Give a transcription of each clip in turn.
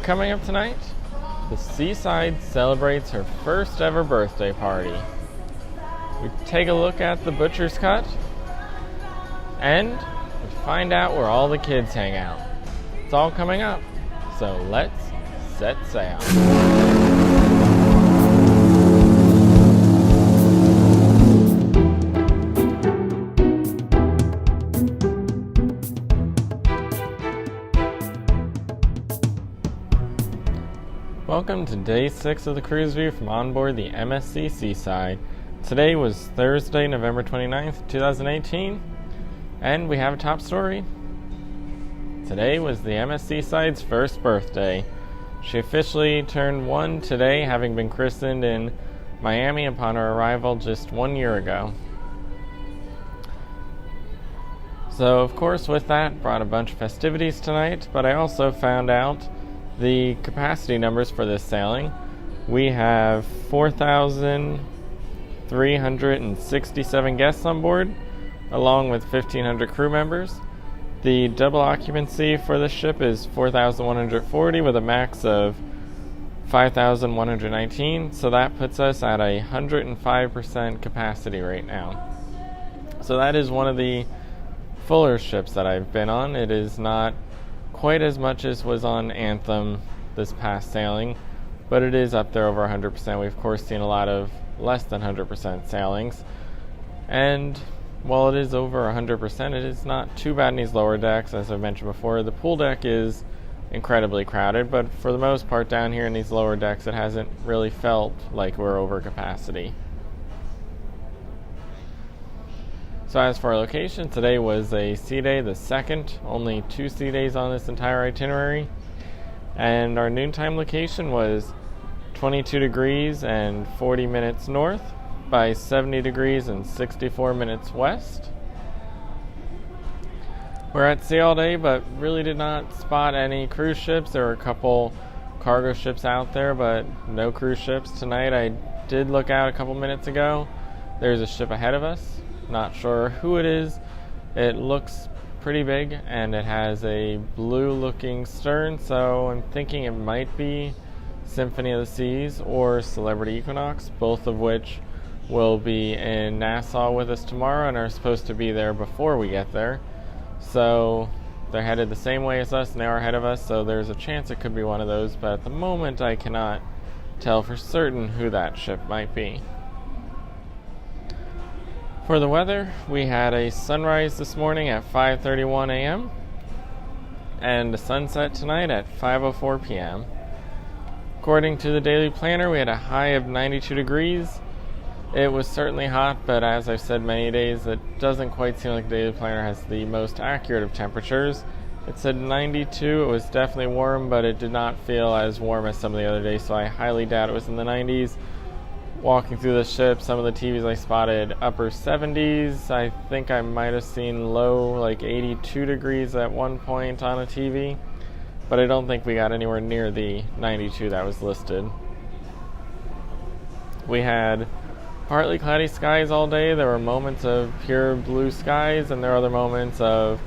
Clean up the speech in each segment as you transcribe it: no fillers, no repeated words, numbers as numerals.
Coming up tonight, the Seaside celebrates her first ever birthday party. We take a look at the butcher's cut, and we find out where all the kids hang out. It's all coming up, so let's set sail. Welcome to day 6 of the cruise view from onboard the MSC Seaside. Today was Thursday, November 29th, 2018, and we have a top story. Today was the MSC Seaside's first birthday. She officially turned 1 today, having been christened in Miami upon her arrival just 1 year ago. So, of course, with that, brought a bunch of festivities tonight, but I also found out the capacity numbers for this sailing. We have 4,367 guests on board, along with 1,500 crew members. The double occupancy for the ship is 4,140 with a max of 5,119, so that puts us at a 105% capacity right now. So that is one of the fuller ships that I've been on. It is not quite as much as was on Anthem this past sailing, but it is up there over 100%. We've of course seen a lot of less than 100% sailings, and while it is over 100%, it is not too bad in these lower decks. As I mentioned before, the pool deck is incredibly crowded, but for the most part down here in these lower decks it hasn't really felt like we're over capacity. So as for our location, today was a sea day, the second, only 2 sea days on this entire itinerary. And our noontime location was 22 degrees and 40 minutes north by 70 degrees and 64 minutes west. We're at sea all day, but really did not spot any cruise ships. There were a couple cargo ships out there, but no cruise ships tonight. I did look out a couple minutes ago. There's a ship ahead of us. Not sure who it is. It looks pretty big and it has a blue looking stern, so I'm thinking it might be Symphony of the Seas or Celebrity Equinox, both of which will be in Nassau with us tomorrow and are supposed to be there before we get there. So they're headed the same way as us and they are ahead of us, so there's a chance it could be one of those, but at the moment I cannot tell for certain who that ship might be. For the weather, we had a sunrise this morning at 5:31 a.m. and a sunset tonight at 5:04 p.m. According to the daily planner, we had a high of 92 degrees. It was certainly hot, but as I've said many days, it doesn't quite seem like the daily planner has the most accurate of temperatures. It said 92. It was definitely warm, but it did not feel as warm as some of the other days, so I highly doubt it was in the 90s. Walking through the ship, some of the TVs I spotted upper 70s. I think I might have seen low, like 82 degrees at one point on a TV, but I don't think we got anywhere near the 92 that was listed. We had partly cloudy skies all day. There were moments of pure blue skies, and there were other moments of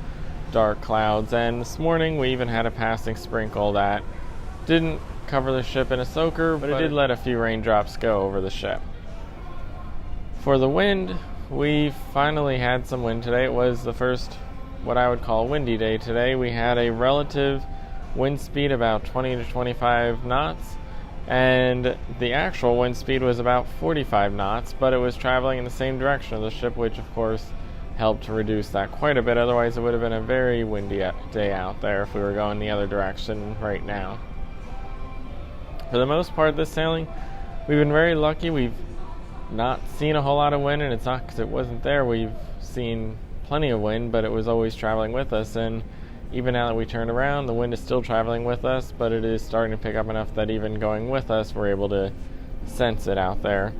dark clouds. And this morning we even had a passing sprinkle that didn't cover the ship in a soaker, but it did let a few raindrops go over the ship. For the wind, we finally had some wind today. It was the first what I would call windy day today. We had a relative wind speed about 20 to 25 knots, and the actual wind speed was about 45 knots, but it was traveling in the same direction of the ship, which of course helped to reduce that quite a bit. Otherwise it would have been a very windy day out there if we were going the other direction right now. For the most part this sailing, we've been very lucky. We've not seen a whole lot of wind, and it's not because it wasn't there. We've seen plenty of wind, but it was always traveling with us, and even now that we turned around, the wind is still traveling with us, but it is starting to pick up enough that even going with us, we're able to sense it out there.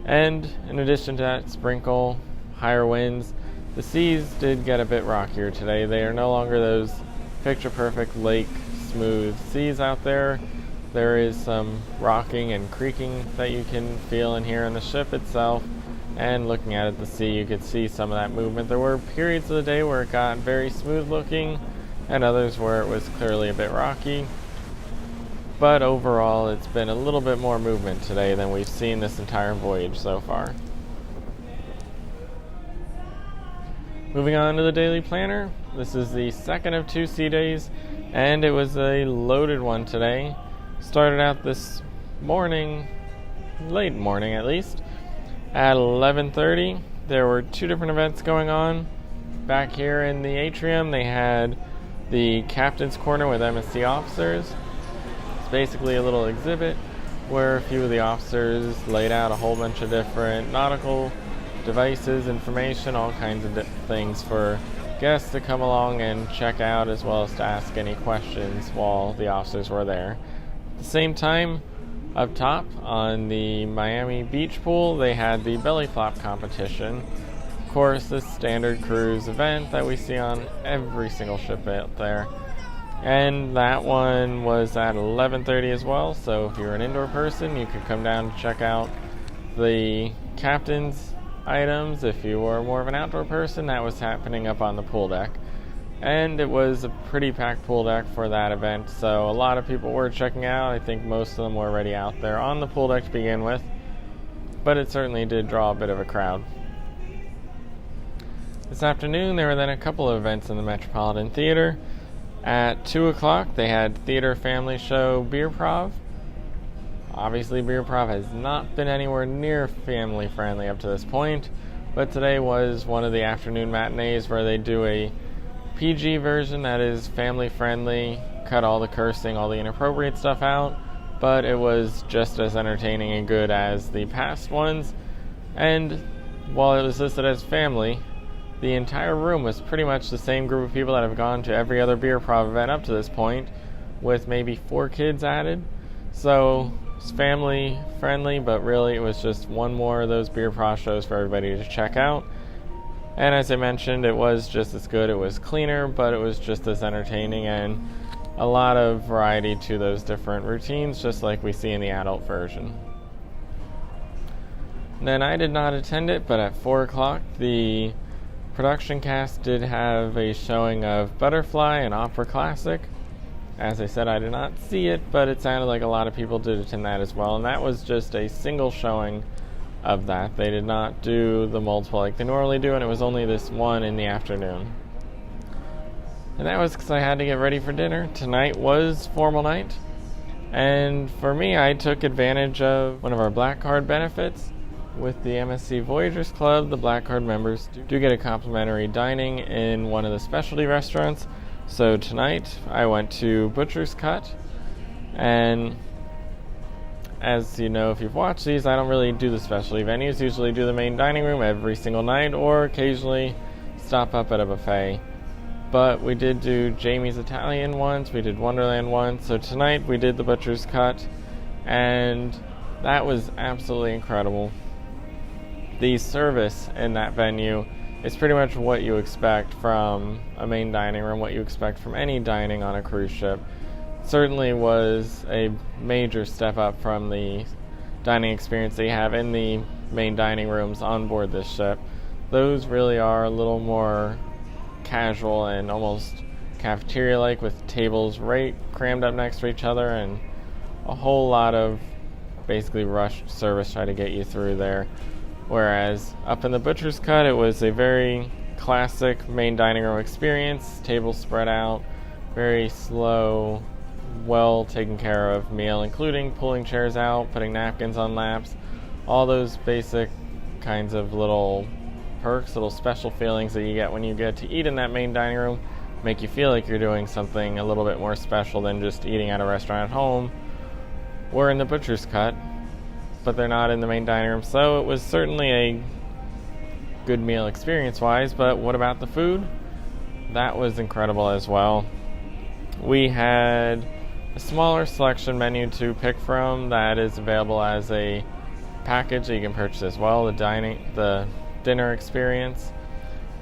And in addition to that sprinkle, higher winds, the seas did get a bit rockier today. They are no longer those picture-perfect lake smooth seas out there. There is some rocking and creaking that you can feel and hear in the ship itself, and looking out at the sea you could see some of that movement. There were periods of the day where it got very smooth looking and others where it was clearly a bit rocky. but overall it's been a little bit more movement today than we've seen this entire voyage so far. Moving on to the daily planner. This is the second of 2 sea days, and it was a loaded one today. Started out this morning, late morning at least, at 11:30. There were 2 different events going on. Back here in the Atrium, they had the Captain's Corner with MSC officers. It's basically a little exhibit where a few of the officers laid out a whole bunch of different nautical devices, information, all kinds of things for guests to come along and check out, as well as to ask any questions while the officers were there. At the same time, up top on the Miami Beach pool, they had the belly flop competition. Of course, this standard cruise event that we see on every single ship out there. And that one was at 11:30 as well, so if you're an indoor person, you could come down and check out the captain's items. If you were more of an outdoor person, that was happening up on the pool deck. And it was a pretty packed pool deck for that event, so a lot of people were checking out. I think most of them were already out there on the pool deck to begin with, but it certainly did draw a bit of a crowd. This afternoon, there were then a couple of events in the Metropolitan Theater. At 2 o'clock, they had Theater Family Show Beer Prov. Obviously, Beer Prov has not been anywhere near family friendly up to this point, but today was one of the afternoon matinees where they do a PG version that is family friendly, cut all the cursing, all the inappropriate stuff out, but it was just as entertaining and good as the past ones. And while it was listed as family, the entire room was pretty much the same group of people that have gone to every other Beer Prov event up to this point, with maybe 4 kids added. So it's family friendly, but really it was just one more of those Beer Prov shows for everybody to check out. And as I mentioned, it was just as good. It was cleaner, but it was just as entertaining, and a lot of variety to those different routines, just like we see in the adult version. And then I did not attend it, but at 4 o'clock, the production cast did have a showing of Butterfly, an opera classic. As I said, I did not see it, but it sounded like a lot of people did attend that as well, and that was just a single showing of that. They did not do the multiple like they normally do, and it was only this one in the afternoon. And that was because I had to get ready for dinner. Tonight was formal night, and for me, I took advantage of one of our Black Card benefits. With the MSC Voyagers Club, the Black Card members do get a complimentary dining in one of the specialty restaurants. So tonight I went to Butcher's Cut, and as you know if you've watched these, I don't really do the specialty venues. Usually do the main dining room every single night, or occasionally stop up at a buffet. But we did do Jamie's Italian once, we did Wonderland once, so tonight we did the Butcher's Cut, and that was absolutely incredible. The service in that venue is pretty much what you expect from a main dining room, what you expect from any dining on a cruise ship. Certainly was a major step up from the dining experience they have in the main dining rooms on board this ship. Those really are a little more casual and almost cafeteria-like, with tables right crammed up next to each other and a whole lot of basically rushed service trying to get you through there. Whereas up in the Butcher's Cut, it was a very classic main dining room experience, tables spread out, very slow, well taken care of meal, including pulling chairs out, putting napkins on laps, all those basic kinds of little perks, little special feelings that you get when you get to eat in that main dining room, make you feel like you're doing something a little bit more special than just eating at a restaurant at home. We're in the Butcher's Cut, but they're not in the main dining room, so it was certainly a good meal experience-wise. But what about the food? That was incredible as well. We had a smaller selection menu to pick from that is available as a package that you can purchase as well, the dinner experience.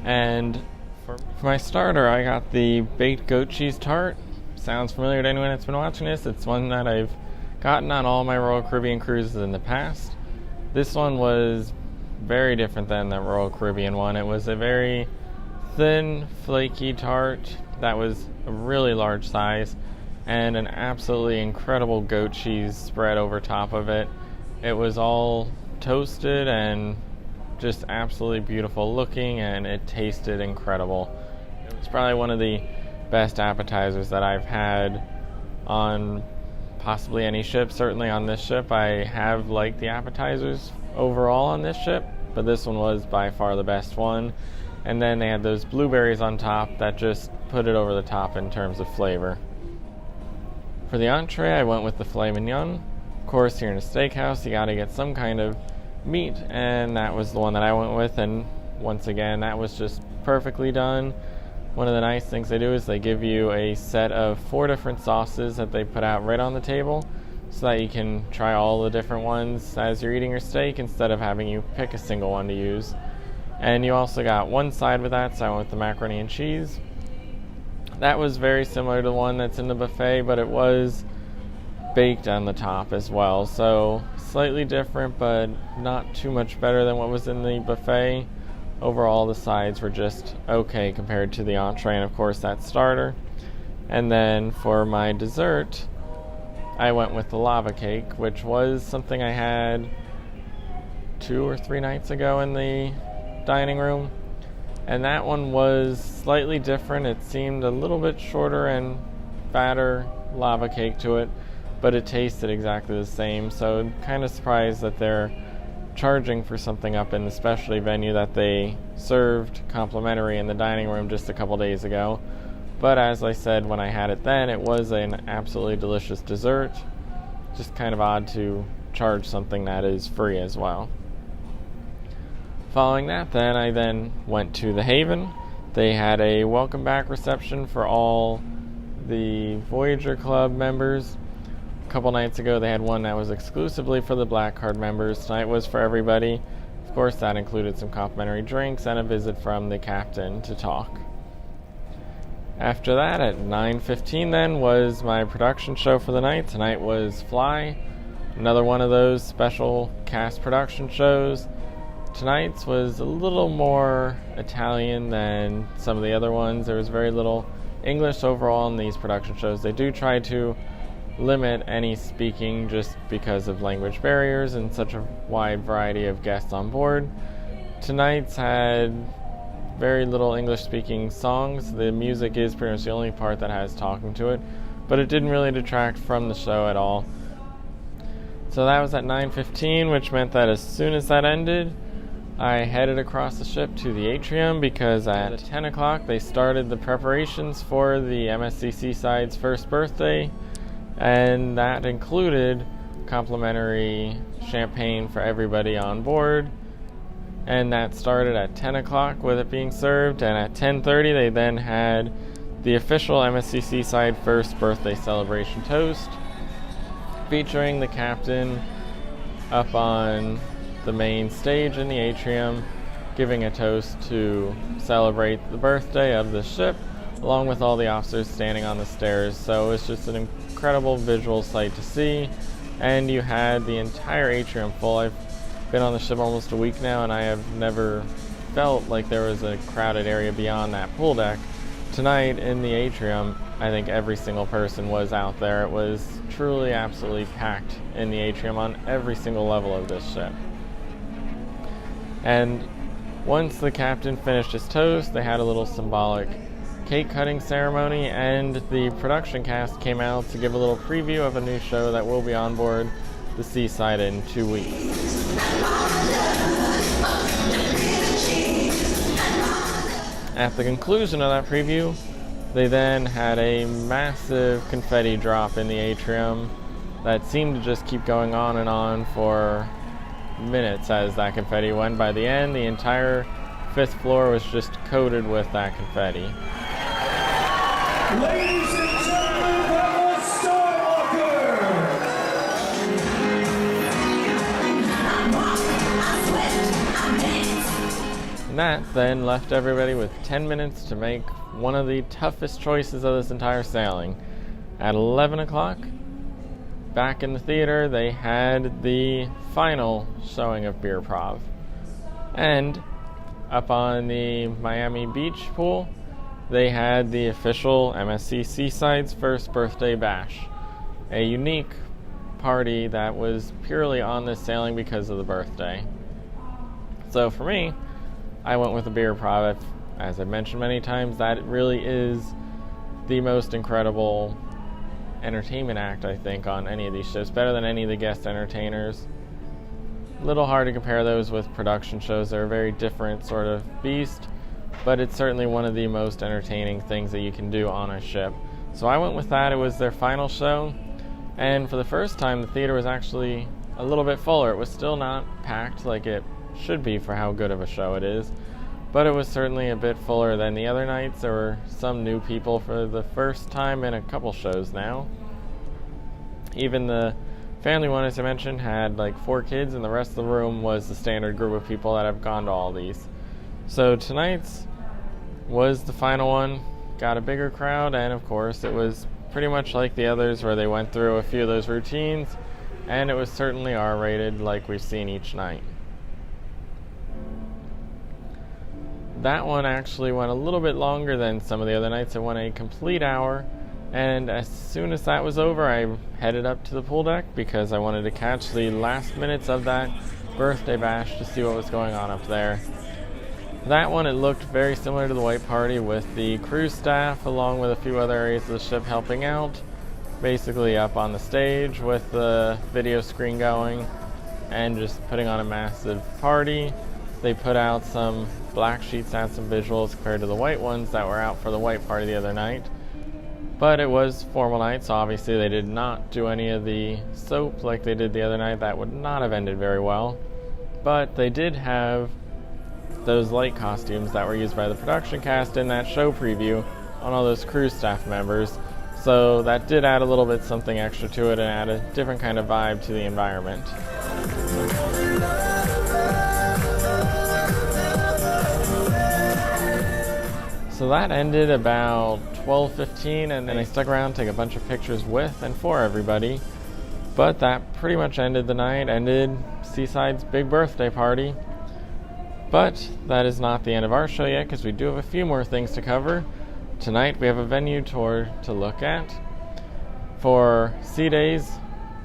And for my starter, I got the baked goat cheese tart. Sounds familiar to anyone that's been watching this. It's one that I've gotten on all my Royal Caribbean cruises in the past. This one was very different than the Royal Caribbean one. It was a very thin, flaky tart that was a really large size. and an absolutely incredible goat cheese spread over top of it. It was all toasted and just absolutely beautiful looking, and it tasted incredible. It's probably one of the best appetizers that I've had on possibly any ship. Certainly on this ship, I have liked the appetizers overall on this ship, but this one was by far the best one. And then they had those blueberries on top that just put it over the top in terms of flavor. For the entree, I went with the filet mignon. Of course, here in a steakhouse, you gotta get some kind of meat, and that was the one that I went with, and once again, that was just perfectly done. One of the nice things they do is they give you a set of 4 different sauces that they put out right on the table, so that you can try all the different ones as you're eating your steak instead of having you pick a single one to use. And you also got one side with that, so I went with the macaroni and cheese. That was very similar to the one that's in the buffet, but it was baked on the top as well, so slightly different, but not too much better than what was in the buffet. Overall, the sides were just okay compared to the entree, and of course that starter. And then for my dessert, I went with the lava cake, which was something I had 2 or 3 nights ago in the dining room, and that one was slightly different. It seemed a little bit shorter and fatter lava cake to it, but it tasted exactly the same, so I'm kind of surprised that they're charging for something up in the specialty venue that they served complimentary in the dining room just a couple days ago. But as I said when I had it then, it was an absolutely delicious dessert. Just kind of odd to charge something that is free as well. Following that, then I went to the Haven. They had a welcome back reception for all the Voyager Club members. A couple nights ago they had one that was exclusively for the Black Card members. Tonight was for everybody. Of course, that included some complimentary drinks and a visit from the captain to talk. After that, at 9:15 then, was my production show for the night. Tonight was Fly, another one of those special cast production shows. Tonight's was a little more Italian than some of the other ones. There was very little English overall in these production shows. They do try to limit any speaking just because of language barriers and such a wide variety of guests on board. Tonight's had very little English speaking songs. The music is pretty much the only part that has talking to it, but it didn't really detract from the show at all. So that was at 9:15, which meant that as soon as that ended, I headed across the ship to the Atrium, because at 10 o'clock they started the preparations for the MSC Seaside's first birthday, and that included complimentary champagne for everybody on board. And that started at 10 o'clock with it being served, and at 10:30 they then had the official MSC Seaside first birthday celebration toast, featuring the captain up on the main stage in the Atrium, giving a toast to celebrate the birthday of the ship, along with all the officers standing on the stairs. So it's just an incredible visual sight to see, and you had the entire Atrium full. I've been on the ship almost a week now, and I have never felt like there was a crowded area beyond that pool deck. Tonight in the Atrium, I think every single person was out there. It was truly absolutely packed in the Atrium on every single level of this ship. And once the captain finished his toast, they had a little symbolic cake cutting ceremony, and the production cast came out to give a little preview of a new show that will be on board the Seaside in 2 weeks. At the conclusion of that preview, they then had a massive confetti drop in the Atrium that seemed to just keep going on and on for minutes as that confetti went. By the end, the entire 5th floor was just coated with that confetti. Ladies and gentlemen, the Skywalker! And that then left everybody with 10 minutes to make one of the toughest choices of this entire sailing. At 11 o'clock, back in the theater, they had the final showing of Beer Prov. And up on the Miami Beach pool, they had the official MSC Seaside's first birthday bash, a unique party that was purely on this sailing because of the birthday. So for me, I went with a beer product. As I've mentioned many times, that really is the most incredible entertainment act, I think, on any of these shows. Better than any of the guest entertainers. A little hard to compare those with production shows. They're a very different sort of beast, but it's certainly one of the most entertaining things that you can do on a ship. So I went with that. It was their final show, and for the first time, the theater was actually a little bit fuller. It was still not packed like it should be for how good of a show it is, but it was certainly a bit fuller than the other nights. There were some new people for the first time in a couple shows now. Even the family one, as I mentioned, had like 4 kids, and the rest of the room was the standard group of people that have gone to all these. So tonight's was the final one, got a bigger crowd, and of course it was pretty much like the others where they went through a few of those routines, and it was certainly R-rated like we've seen each night. That one actually went a little bit longer than some of the other nights. It went a complete hour, and as soon as that was over, I headed up to the pool deck because I wanted to catch the last minutes of that birthday bash to see what was going on up there. That one, it looked very similar to the White Party, with the cruise staff along with a few other areas of the ship helping out, basically up on the stage with the video screen going and just putting on a massive party. They put out some black sheets, had some visuals compared to the white ones that were out for the White Party the other night. But it was formal night, so obviously they did not do any of the soap like they did the other night. That would not have ended very well. But they did have those light costumes that were used by the production cast in that show preview on all those cruise staff members. So that did add a little bit something extra to it and add a different kind of vibe to the environment. So that ended about 12:15, and then I stuck around to take a bunch of pictures with and for everybody. But that pretty much ended the night, ended Seaside's big birthday party. But that is not the end of our show yet, because we do have a few more things to cover. Tonight we have a venue tour to look at. For Sea Days,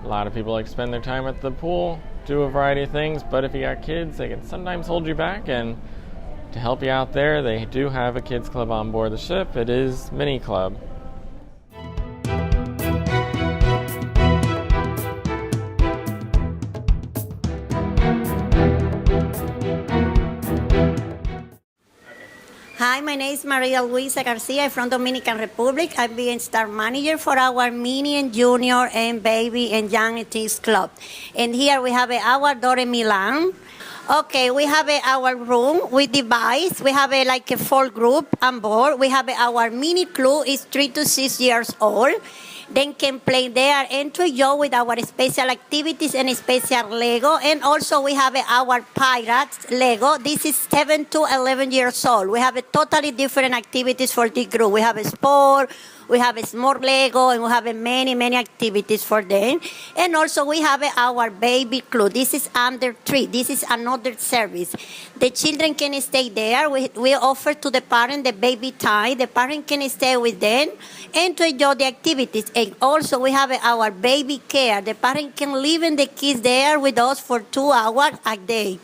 a lot of people like to spend their time at the pool, do a variety of things, but if you got kids, they can sometimes hold you back, and to help you out there, they do have a kids club on board the ship. It is Mini Club. Hi, my name is Maria Luisa Garcia from Dominican Republic. I'm being star manager for our mini and junior and baby and young teens club. And here we have our daughter Milan. Okay, we have our room with device. We have like a full group on board. We have our mini club is 3 to 6 years old. Then can play there and to enjoy with our special activities and special Lego. And also we have our Pirates Lego. This is 7 to 11 years old. We have a totally different activities for the group. We have a sport, we have a small Lego, and we have many activities for them. And also we have our baby club. This is under 3. This is another service. The children can stay there. We offer to the parent the baby time. The parent can stay with them and to enjoy the activities. And also we have our baby care. The parent can leave the kids there with us for 2 hours a day.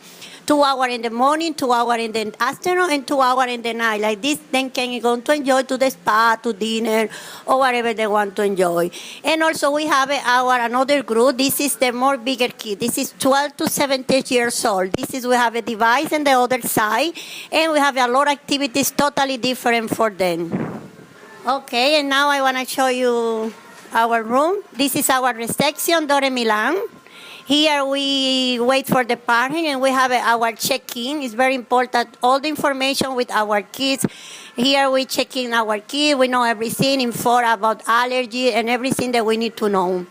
2 hours in the morning, 2 hours in the afternoon, and 2 hours in the night. Like this, then can go to enjoy to the spa, to dinner, or whatever they want to enjoy. And also we have our another group. This is the more bigger kid. This is 12 to 17 years old. This is we have a device on the other side, and we have a lot of activities totally different for them. Okay, and now I want to show you our room. This is our reception, Dore Milan. Here we wait for the parent, and we have our check-in. It's very important, all the information with our kids. Here we check in our kids. We know everything, info about allergy and everything that we need to know.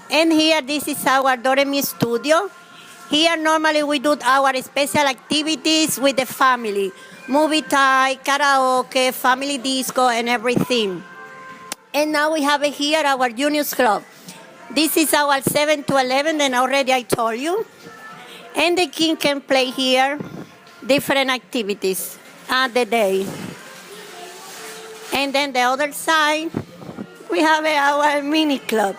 And here, this is our Doremi studio. Here normally we do our special activities with the family. Movie time, karaoke, family disco, and everything. And now we have here our juniors club. This is our 7 to 11, and already I told you. And the kids can play here different activities at the day. And then the other side, we have our mini club.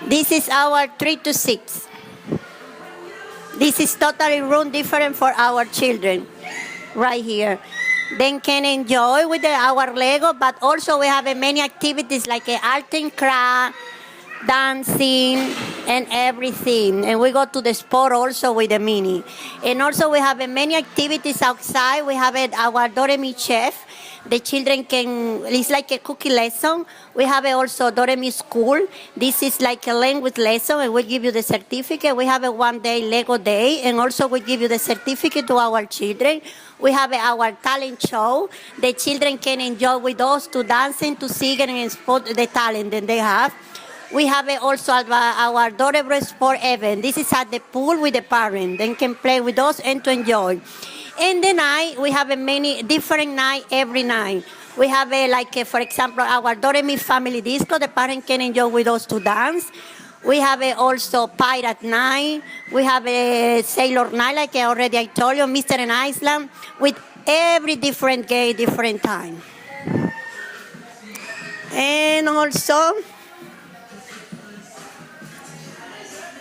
This is our 3 to 6. This is totally room different for our children, right here. They can enjoy with our Lego, but also we have many activities like art and craft, dancing, and everything. And we go to the sport also with the mini. And also we have many activities outside. We have our Doremi chef. The children can, it's like a cookie lesson. We have also Doremi school. This is like a language lesson, and we give you the certificate. We have a one-day Lego day, and also we give you the certificate to our children. We have our talent show. The children can enjoy with us to dancing, to singing, and sport the talent that they have. We have also our adorable sport event. This is at the pool with the parents. They can play with us and to enjoy. And the night, we have many different night every night. We have for example, our Doremi family disco. The parents can enjoy with us to dance. We have also pirate night. We have a sailor night, like I told you, Mr. and Iceland, with every different game, different time. And also,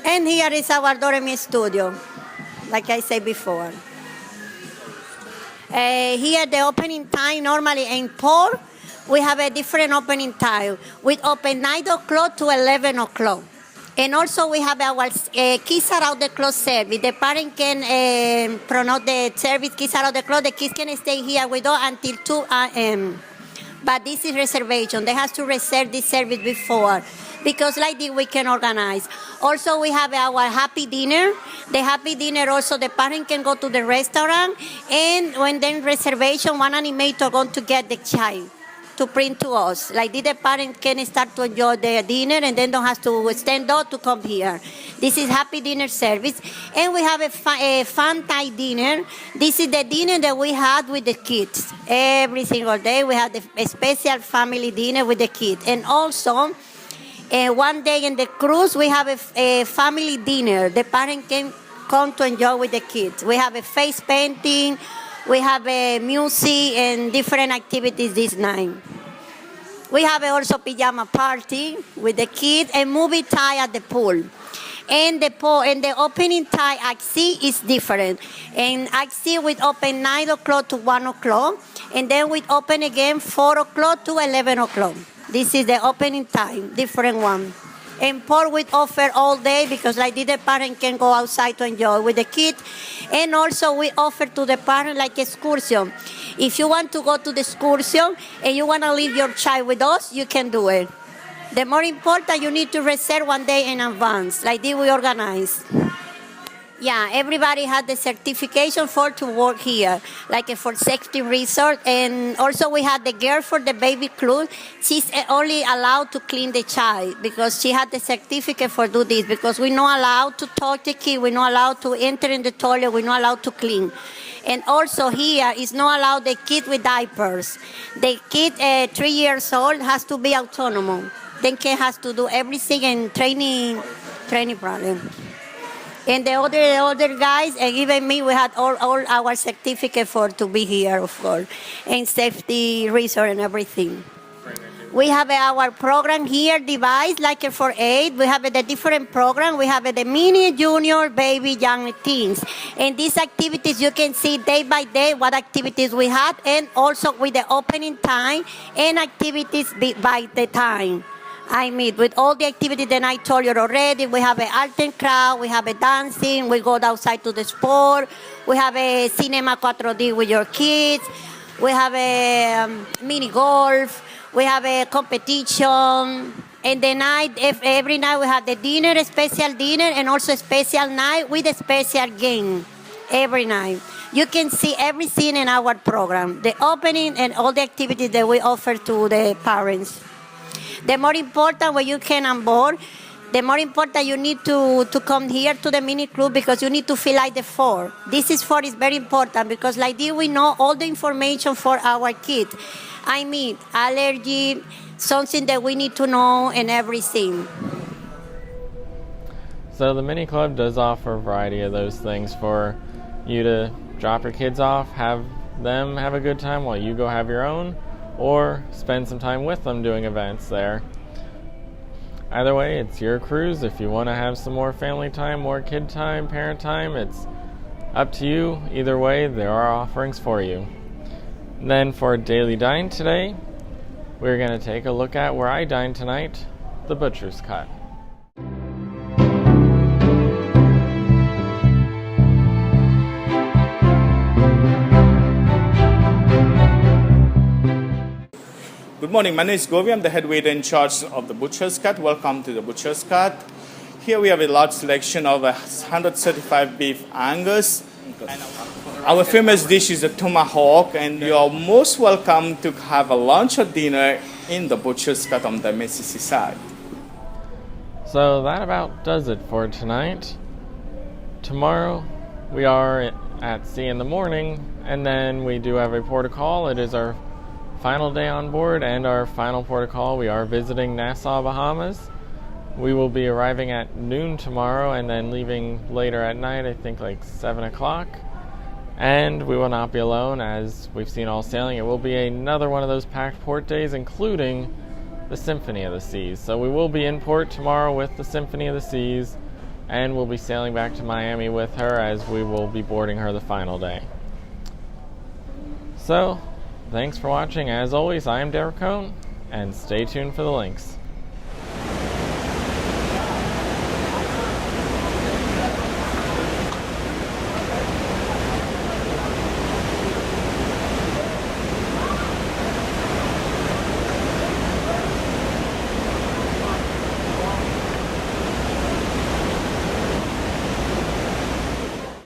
and here is our Doremi studio, like I said before. Here the opening time normally in Port, we have a different opening time. We open 9 o'clock to 11 o'clock. And also we have our kids around the clock service. The parent can pronounce the service, kids around the clock. The kids can stay here with us until 2 a.m. But this is reservation. They have to reserve this service before, because like this we can organize. Also, we have our happy dinner. The happy dinner also, the parent can go to the restaurant, and when then reservation, one animator going to get the child to print to us. Like this, the parent can start to enjoy the dinner and then don't have to stand up to come here. This is happy dinner service. And we have a fun time dinner. This is the dinner that we had with the kids. Every single day we had a special family dinner with the kids. And also, one day in the cruise, we have a family dinner. The parent can come to enjoy with the kids. We have a face painting. We have a music and different activities this night. We have also pajama party with the kids and movie time at the pool. And the opening time at sea is different. And at sea we open 9 o'clock to 1 o'clock. And then we open again 4 o'clock to 11 o'clock. This is the opening time, different one. And Port we offer all day, because like the parent can go outside to enjoy with the kids. And also we offer to the parent like excursion. If you want to go to the excursion and you want to leave your child with us, you can do it. The more important, you need to reserve one day in advance. Like this we organize. Yeah, everybody had the certification for to work here, like for safety resort. And also we had the girl for the baby clothes. She's only allowed to clean the child because she had the certificate for do this, because we're not allowed to touch the kid, we're not allowed to enter in the toilet, we're not allowed to clean. And also here is not allowed the kid with diapers. The kid 3 years old has to be autonomous. Then kid has to do everything and training problem. And the other guys, and even me, we had all our certificate for to be here, of course, and safety resort and everything. We have our program here, device, like for aid. We have the different program. We have the mini, junior, baby, young teens. And these activities, you can see day by day what activities we had, and also with the opening time and activities by the time. I mean, with all the activities that I told you already, we have an art and craft, we have a dancing, we go outside to the sport, we have a cinema 4D with your kids, we have a mini golf, we have a competition, and the night, every night we have the dinner, a special dinner, and also a special night with a special game every night. You can see everything in our program, the opening and all the activities that we offer to the parents. The more important when you can on board, the more important you need to come here to the mini club, because you need to fill out the form. This form is very important, because like this we know all the information for our kids. I mean, allergy, something that we need to know and everything. So the mini club does offer a variety of those things for you to drop your kids off, have them have a good time while you go have your own, or spend some time with them doing events there. Either way, it's your cruise. If you want to have some more family time, more kid time, parent time, it's up to you. Either way, there are offerings for you. And then for Daily Dine today, we're going to take a look at where I dine tonight, the Butcher's Cut. Good morning, my name is Govi. I'm the head waiter in charge of the Butcher's Cut. Welcome to the Butcher's Cut. Here we have a large selection of 135 beef Angus. Our famous dish is a tomahawk, and you are most welcome to have a lunch or dinner in the Butcher's Cut on the MSC Seaside. So that about does it for tonight. Tomorrow we are at sea in the morning, and then we do have a port of call. It is our final day on board and our final port of call. We are visiting Nassau, Bahamas. We will be arriving at noon tomorrow and then leaving later at night, I think like 7 o'clock. And we will not be alone, as we've seen all sailing. It will be another one of those packed port days, including the Symphony of the Seas. So we will be in port tomorrow with the Symphony of the Seas, and we'll be sailing back to Miami with her, as we will be boarding her the final day. So thanks for watching. As always, I am Picone, and stay tuned for the links.